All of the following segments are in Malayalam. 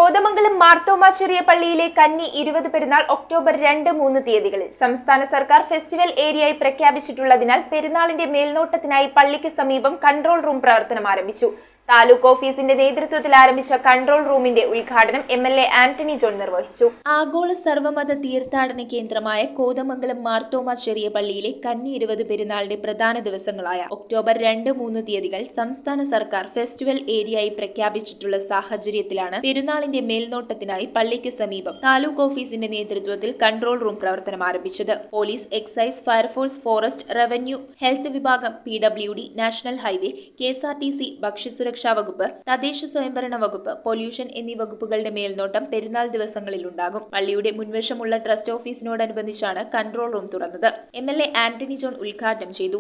കോതമംഗലം മാർത്തോമാ ചെറിയ പള്ളിയിലെ കന്നി 20 പെരുന്നാൾ ഒക്ടോബർ 2-3 തീയതികളിൽ സംസ്ഥാന സർക്കാർ ഫെസ്റ്റിവൽ ഏരിയയായി പ്രഖ്യാപിച്ചിട്ടുള്ളതിനാൽ പെരുന്നാളിന്റെ മേൽനോട്ടത്തിനായി പള്ളിക്ക് സമീപം കൺട്രോൾ റൂം പ്രവർത്തനം ആരംഭിച്ചു. താലൂക്ക് ഓഫീസിന്റെ നേതൃത്വത്തിൽ ആരംഭിച്ച കൺട്രോൾ റൂമിന്റെ ഉദ്ഘാടനം എംഎൽഎ ആന്റണി ജോൺ നിർവഹിച്ചു. ആഗോള സർവമത തീർത്ഥാടന കേന്ദ്രമായ കോതമംഗലം മാർത്തോമാ ചെറിയ പള്ളിയിലെ കന്നി 20 പെരുന്നാളിന്റെ പ്രധാന ദിവസങ്ങളായ ഒക്ടോബർ 2-3 തീയതികൾ സംസ്ഥാന സർക്കാർ ഫെസ്റ്റിവൽ ഏരിയയായി പ്രഖ്യാപിച്ചിട്ടുള്ള സാഹചര്യത്തിലാണ് പെരുന്നാളിന്റെ മേൽനോട്ടത്തിനായി പള്ളിക്ക് സമീപം താലൂക്ക് ഓഫീസിന്റെ നേതൃത്വത്തിൽ കൺട്രോൾ റൂം പ്രവർത്തനം ആരംഭിച്ചത്. Police, excise, fire force, forest, revenue, health വിഭാഗം, PWD, നാഷണൽ ഹൈവേ, KSRTC, ഭക്ഷ്യസുരക്ഷ വകുപ്പ്, തദ്ദേശ സ്വയംഭരണ വകുപ്പ്, പൊല്യൂഷൻ എന്നീ വകുപ്പുകളുടെ മേൽനോട്ടം പെരുന്നാൾ ദിവസങ്ങളിൽ ഉണ്ടാകും. പള്ളിയുടെ മുൻവശമുള്ള ട്രസ്റ്റ് ഓഫീസിനോടനുബന്ധിച്ചാണ് കൺട്രോൾ റൂം തുറന്നത്. MLA ആന്റണി ജോൺ ഉദ്ഘാടനം ചെയ്തു.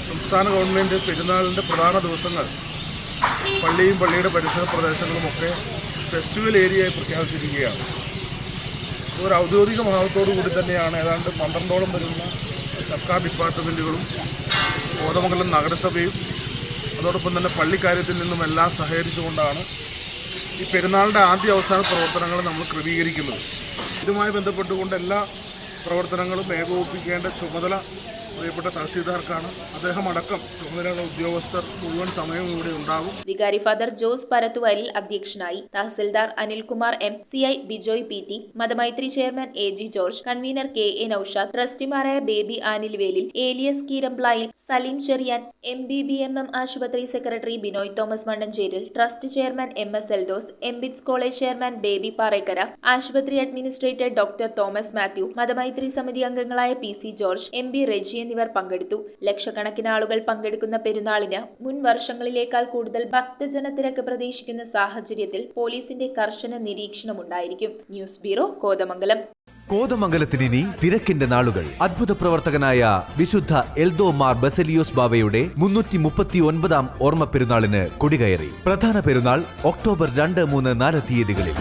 സംസ്ഥാന ഗവൺമെന്റ് പെരുന്നാളിന്റെ പ്രധാന ദിവസങ്ങൾ പള്ളിയും പള്ളിയുടെ പരിസര പ്രദേശങ്ങളുമൊക്കെ ഫെസ്റ്റിവൽ ഏരിയയായി പ്രഖ്യാപിച്ചിരിക്കുകയാണ്. ഒരു ഔദ്യോഗിക ഭാവത്തോടു കൂടി തന്നെയാണ് ഏതാണ്ട് 12ഓളം വരുന്ന സർക്കാർ ഡിപ്പാർട്ട്മെൻറ്റുകളും കോതമംഗലം നഗരസഭയും അതോടൊപ്പം തന്നെ പള്ളിക്കാര്യത്തിൽ നിന്നും എല്ലാം സഹകരിച്ചുകൊണ്ടാണ് ഈ പെരുന്നാളിൻ്റെ ആദ്യ അവസാന പ്രവർത്തനങ്ങൾ നമ്മൾ ക്രമീകരിക്കുന്നത്. ഇതുമായി ബന്ധപ്പെട്ടുകൊണ്ട് എല്ലാ പ്രവർത്തനങ്ങളും ഏകോപിപ്പിക്കേണ്ട ചുമതല പ്രിയപ്പെട്ട തഹസീൽദാർക്കാണ്. അദ്ദേഹം അടക്കം ചുമതലയുള്ള ഉദ്യോഗസ്ഥർ മുഴുവൻ സമയവും ഇവിടെ ഉണ്ടാകും. വികാരി ഫാദർ ജോസ് പരത്തുവയലിൽ അധ്യക്ഷനായി. Tahsildar Anilkumar M, CI Bijoy PT, മതമൈത്രി chairman AG George, convener KA Naushad, ട്രസ്റ്റിമാരായ ബേബി ആനിൽവേലിൽ, ഏലിയസ് കീരംപ്ലായിൽ, സലീം ചെറിയാൻ, MBBMM ആശുപത്രി secretary Binoy Thomas Mannancheril, trust chairman MS Eldhose, MBITS college chairman Baby Parekkara, ആശുപത്രി അഡ്മിനിസ്ട്രേറ്റർ ഡോക്ടർ തോമസ് മാത്യു, മതമൈത്രി സമിതി അംഗങ്ങളായ PC ജോർജ്, MB റെജി എന്നിവർ പങ്കെടുത്തു. ലക്ഷക്കണക്കിന് ആളുകൾ പങ്കെടുക്കുന്ന പെരുന്നാളിന് മുൻ വർഷങ്ങളിലേക്കാൾ കൂടുതൽ ഭക്തജനത്തിരക്ക് പ്രതീക്ഷിക്കുന്ന സാഹചര്യത്തിൽ പോലീസിന്റെ കർശന നിരീക്ഷണമുണ്ടായിരിക്കും. News bureau, Kothamangalam. കോതമംഗലത്തിന് ഇനി തിരക്കിന്റെ നാളുകൾ. അത്ഭുത പ്രവർത്തകനായ വിശുദ്ധ എൽദോ മാർ ബസലിയോസ് ബാവയുടെ 339 ഓർമ്മ പെരുന്നാളിന് കൊടികയറി. പ്രധാന പെരുന്നാൾ ഒക്ടോബർ 2, 3, 4 തീയതികളിൽ.